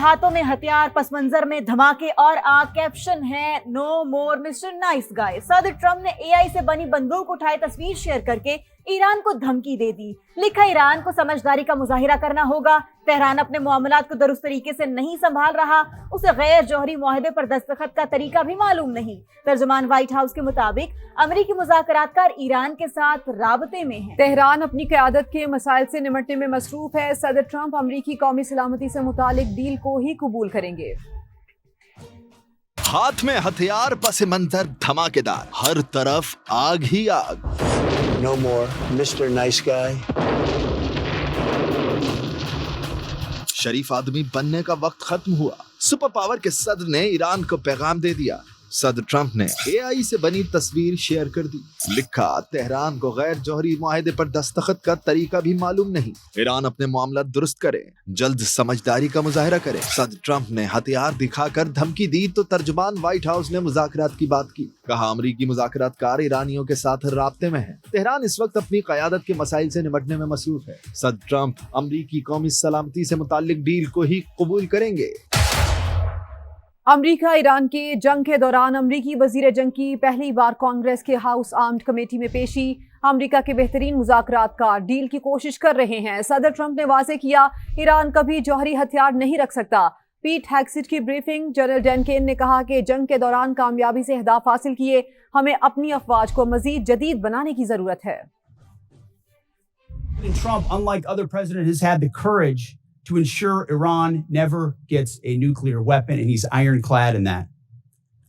ہاتھوں میں ہتھیار، پس منظر میں دھماکے اور آگ۔ کیپشن ہے نو مور مسٹر نائس گائے۔ صدر ٹرمپ نے اے آئی سے بنی بندوق اٹھائے تصویر شیئر کر کے ایران کو دھمکی دے دی۔ لکھا ایران کو سمجھداری کا مظاہرہ کرنا ہوگا، تہران اپنے معاملات کو درست طریقے سے نہیں سنبھال رہا، اسے غیر جوہری معاہدے پر دستخط کا طریقہ بھی معلوم نہیں۔ ترجمان وائٹ ہاؤس کے مطابق امریکی مذاکرات کار ایران کے ساتھ رابطے میں ہیں۔ تہران اپنی قیادت کے مسائل سے نمٹنے میں مصروف ہے۔ صدر ٹرمپ امریکی قومی سلامتی سے متعلق ڈیل کو ہی قبول کریں گے۔ ہاتھ میں ہتھیار، پس منظر دھماکے دار، ہر طرف آگ ہی آگ۔ No more Mr. Nice Guy. شریف آدمی بننے کا وقت ختم ہوا۔ سپر پاور کے صدر نے ایران کو پیغام دے دیا۔ صدر ٹرمپ نے اے آئی سے بنی تصویر شیئر کر دی۔ لکھا تہران کو غیر جوہری معاہدے پر دستخط کا طریقہ بھی معلوم نہیں، ایران اپنے معاملات درست کرے، جلد سمجھداری کا مظاہرہ کرے۔ صدر ٹرمپ نے ہتھیار دکھا کر دھمکی دی تو ترجمان وائٹ ہاؤس نے مذاکرات کی بات کی۔ کہا امریکی مذاکرات کار ایرانیوں کے ساتھ رابطے میں ہے، تہران اس وقت اپنی قیادت کے مسائل سے نمٹنے میں مصروف ہے۔ صدر ٹرمپ امریکی قومی سلامتی سے متعلق ڈیل کو ہی قبول کریں گے۔ امریکہ ایران کے جنگ کے دوران امریکی وزیر جنگ کی پہلی بار کانگریس کے ہاؤس آرمڈ کمیٹی میں پیشی۔ امریکہ کے بہترین مذاکرات کار ڈیل کی کوشش کر رہے ہیں۔ صدر ٹرمپ نے واضح کیا ایران کبھی جوہری ہتھیار نہیں رکھ سکتا۔ پیٹ ہیگسٹ کی بریفنگ، جنرل ڈینکین نے کہا کہ جنگ کے دوران کامیابی سے اہداف حاصل کیے، ہمیں اپنی افواج کو مزید جدید بنانے کی ضرورت ہے۔ Trump, unlike other presidents, has had the courage to ensure Iran never gets a nuclear weapon, and he's ironclad in that.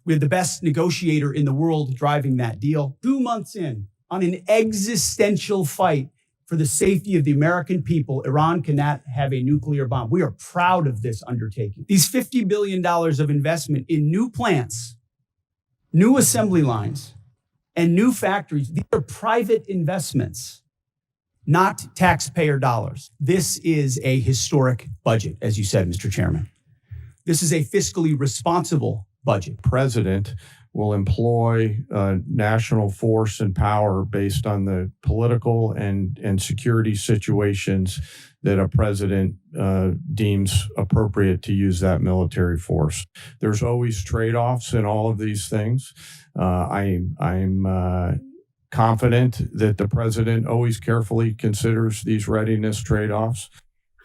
We have the best negotiator in the world driving that deal. 2 months in, on an existential fight for the safety of the American people, Iran cannot have a nuclear bomb. We are proud of this undertaking. These $50 billion of investment in new plants, new assembly lines, and new factories, these are private investments, not taxpayer dollars. This is a historic budget, as you said, Mr. Chairman. This is a fiscally responsible budget. President will employ national force and power based on the political and security situations that a president deems appropriate to use that military force. There's always trade-offs in all of these things. I'm confident that the president always carefully considers these readiness trade-offs.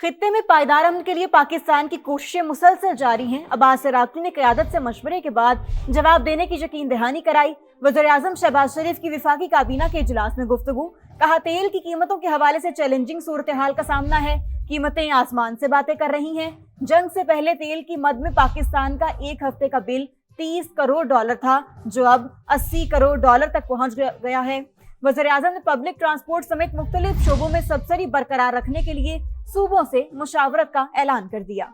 خطے میں پائیدار امن کے لیے پاکستان کی کوششیں مسلسل جاری ہیں۔ عباس عراقی نے قیادت سے مشورے کے بعد جواب دینے کی یقین دہانی کرائی۔ وزیر اعظم شہباز شریف کی وفاقی کابینہ کے اجلاس میں گفتگو، کہا تیل کی قیمتوں کے حوالے سے چیلنجنگ صورتحال کا سامنا ہے، قیمتیں آسمان سے باتیں کر رہی ہیں۔ جنگ سے پہلے تیل کی مد میں پاکستان کا ایک ہفتے کا بل $30 کروڑ تھا، جو اب $80 کروڑ تک پہنچ گیا ہے۔ وزیر اعظم نے پبلک ٹرانسپورٹ سمیت مختلف شعبوں میں سبسڈی برقرار رکھنے کے لیے صوبوں سے مشاورت کا اعلان کر دیا۔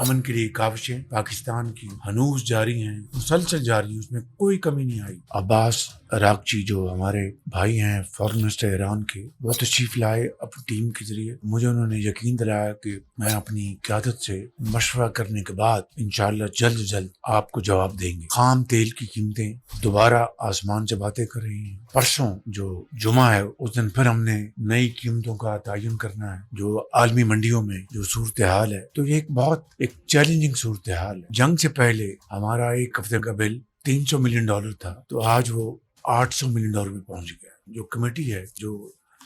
امن کے لیے کاوشیں پاکستان کی ہنوز جاری ہیں، مسلسل جاری ہیں، اس میں کوئی کمی نہیں آئی۔ عباس عراقچی جو ہمارے بھائی ہیں فارن منسٹر ایران کے، وہ تشریف لائے اپنی ٹیم کے ذریعے۔ مجھے انہوں نے یقین دلایا کہ میں اپنی قیادت سے مشورہ کرنے کے بعد انشاءاللہ جلد آپ کو جواب دیں گے۔ خام تیل کی قیمتیں دوبارہ آسمان سے باتیں کر رہی ہیں۔ پرسوں جو جمعہ ہے اس دن پھر ہم نے نئی قیمتوں کا تعین کرنا ہے، جو عالمی منڈیوں میں جو صورتحال ہے، تو یہ ایک چیلنجنگ صورتحال ہے۔ جنگ سے پہلے ہمارا ایک ہفتے کا بل $300 ملین تھا، تو آج وہ $800 ملین میں پہنچ گیا۔ جو کمیٹی ہے جو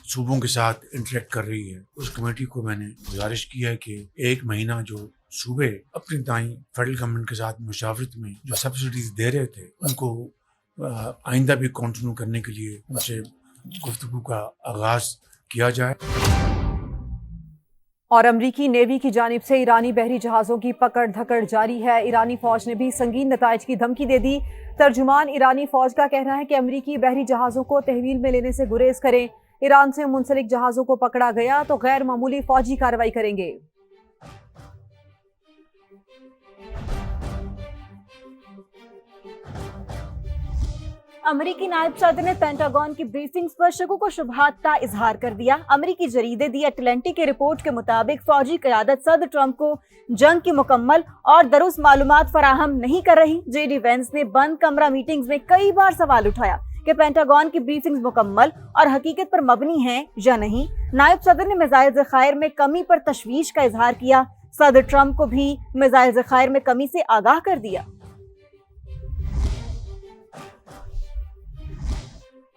صوبوں کے ساتھ انٹریکٹ کر رہی ہے، اس کمیٹی کو میں نے گزارش کی ہے کہ 1 مہینہ جو صوبے اپنی تائیں فیڈرل گورنمنٹ کے ساتھ مشاورت میں جو سبسڈیز دے رہے تھے، ان کو آئندہ بھی کنٹینیو کرنے کے لیے ان سے گفتگو کا آغاز کیا جائے۔ اور امریکی نیوی کی جانب سے ایرانی بحری جہازوں کی پکڑ دھکڑ جاری ہے۔ ایرانی فوج نے بھی سنگین نتائج کی دھمکی دے دی۔ ترجمان ایرانی فوج کا کہنا ہے کہ امریکی بحری جہازوں کو تحویل میں لینے سے گریز کریں۔ ایران سے منسلک جہازوں کو پکڑا گیا تو غیر معمولی فوجی کارروائی کریں گے۔ امریکی نائب صدر نے پینٹاگون کی بریفنگز پر شکوک و شبہات کا اظہار کر دیا۔ امریکی جریدے دی اٹلانٹک کی رپورٹ کے مطابق فوجی قیادت صدر ٹرمپ کو جنگ کی مکمل اور درست معلومات فراہم نہیں کر رہی۔ جے ڈی وینس نے بند کمرہ میٹنگز میں کئی بار سوال اٹھایا کہ پینٹاگون کی بریفنگز مکمل اور حقیقت پر مبنی ہیں یا نہیں۔ نائب صدر نے میزائل ذخائر میں کمی پر تشویش کا اظہار کیا۔ صدر ٹرمپ کو بھی میزائل ذخائر میں کمی سے آگاہ کر دیا۔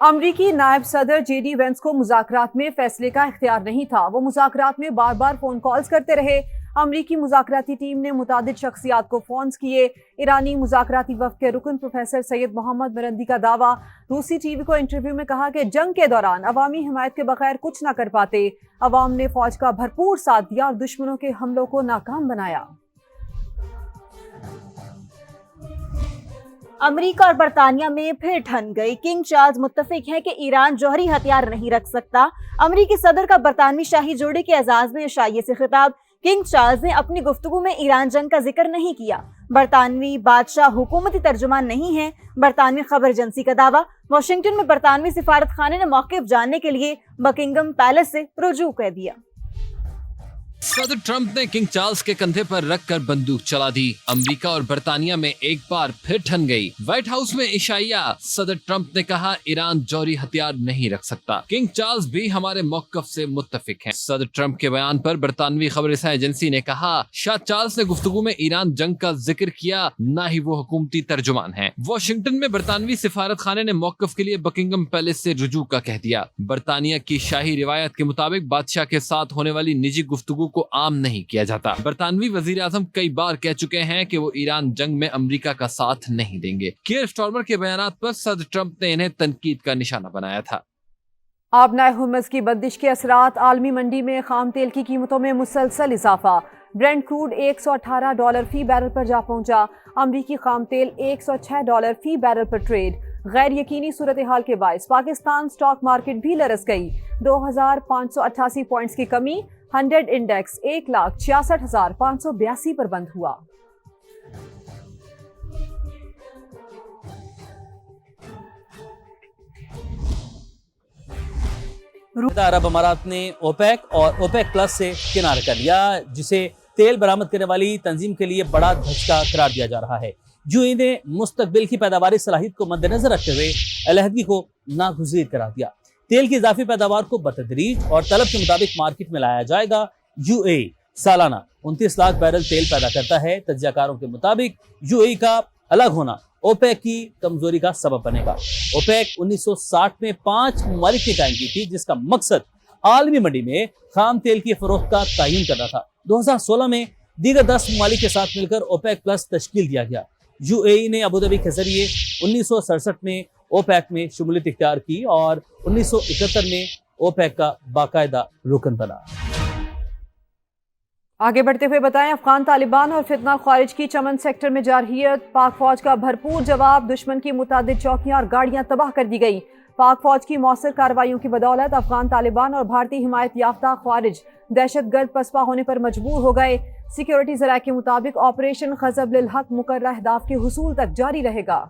امریکی نائب صدر جے ڈی وینس کو مذاکرات میں فیصلے کا اختیار نہیں تھا، وہ مذاکرات میں بار بار فون کالز کرتے رہے۔ امریکی مذاکراتی ٹیم نے متعدد شخصیات کو فونز کیے۔ ایرانی مذاکراتی وفد کے رکن پروفیسر سید محمد مرندی کا دعویٰ، روسی ٹی وی کو انٹرویو میں کہا کہ جنگ کے دوران عوامی حمایت کے بغیر کچھ نہ کر پاتے، عوام نے فوج کا بھرپور ساتھ دیا اور دشمنوں کے حملوں کو ناکام بنایا۔ امریکہ اور برطانیہ میں پھر ٹھن گئی، کنگ چارلز متفق ہے کہ ایران جوہری ہتھیار نہیں رکھ سکتا۔ امریکی صدر کا برطانوی شاہی جوڑے کے اعزاز میں عشائیے سے خطاب، کنگ چارلز نے اپنی گفتگو میں ایران جنگ کا ذکر نہیں کیا۔ برطانوی بادشاہ حکومتی ترجمان نہیں ہیں، برطانوی خبر ایجنسی کا دعویٰ۔ واشنگٹن میں برطانوی سفارت خانے نے موقف جاننے کے لیے بکنگم پیلس سے رجوع کر دیا۔ صدر ٹرمپ نے کنگ چارلز کے کندھے پر رکھ کر بندوق چلا دی، امریکہ اور برطانیہ میں ایک بار پھر ٹھن گئی۔ وائٹ ہاؤس میں عشائیہ، صدر ٹرمپ نے کہا ایران جوہری ہتھیار نہیں رکھ سکتا، کنگ چارلز بھی ہمارے موقف سے متفق ہیں۔ صدر ٹرمپ کے بیان پر برطانوی خبر رساں ایجنسی نے کہا شاہ چارلز نے گفتگو میں ایران جنگ کا ذکر کیا، نہ ہی وہ حکومتی ترجمان ہیں۔ واشنگٹن میں برطانوی سفارت خانے نے موقف کے لیے بکنگم پیلس سے رجوع کا کہہ دیا۔ برطانیہ کی شاہی روایت کے مطابق بادشاہ کے ساتھ ہونے والی نجی گفتگو کو عام نہیں کیا جاتا۔ برطانوی وزیر اعظم کئی بار کہہ چکے ہیں کہ وہ ایران جنگ میں امریکہ کا ساتھ نہیں دیں گے۔ کیئر سٹارمر کے بیانات پر صدر ٹرمپ نے انہیں تنقید کا نشانہ بنایا تھا۔ آبنائے ہرمز کی بندش کے اثرات، عالمی منڈی میں خام تیل کی قیمتوں میں مسلسل اضافہ، برینٹ کروڈ $118 فی بیرل پر جا پہنچا، امریکی خام تیل $106 فی بیرل پر ٹریڈ۔ غیر یقینی صورتحال کے باعث پاکستان سٹاک مارکیٹ بھی لرز گئی، 2588 پوائنٹس کی کمی، 100 انڈیکس 1,66,582 پر بند ہوا۔ عرب امارات نے اوپیک اور اوپیک پلس سے کنارہ کر لیا، جسے تیل برآمد کرنے والی تنظیم کے لیے بڑا دھچکا قرار دیا جا رہا ہے۔ یو اے نے مستقبل کی پیداواری صلاحیت کو مد نظر رکھتے ہوئے علیحدگی کو ناگزیر قرار دیا۔ تیل کی اضافی پیداوار کو بتدریج اور طلب کے مطابق مارکیٹ میں لایا جائے گا۔ یو اے سالانہ 29 لاکھ بیرل تیل پیدا کرتا ہے۔ تجزیہ کاروں کے مطابق یو اے کا الگ ہونا اوپیک کی کمزوری کا سبب بنے گا۔ اوپیک 1960 میں 5 ممالک نے قائم کی تھی، جس کا مقصد عالمی منڈی میں خام تیل کی فروخت کا تعین کرنا تھا۔ 2016 میں دیگر 10 ممالک کے ساتھ مل کر اوپیک پلس تشکیل دیا گیا۔ یو اے ای نے ابوظہبی کے ذریعے 1967 میں اوپیک میں شمولیت اختیار کی اور 1971 میں اوپیک کا باقاعدہ رکن بنا۔ آگے بڑھتے ہوئے بتائیں، افغان طالبان اور فتنہ خارج کی چمن سیکٹر میں جارحیت، پاک فوج کا بھرپور جواب، دشمن کی متعدد چوکیاں اور گاڑیاں تباہ کر دی گئی۔ پاک فوج کی مؤثر کارروائیوں کی بدولت افغان طالبان اور بھارتی حمایت یافتہ خوارج دہشت گرد پسپا ہونے پر مجبور ہو گئے۔ سیکیورٹی ذرائع کے مطابق آپریشن خزب للحق مقررہ اہداف کے حصول تک جاری رہے گا۔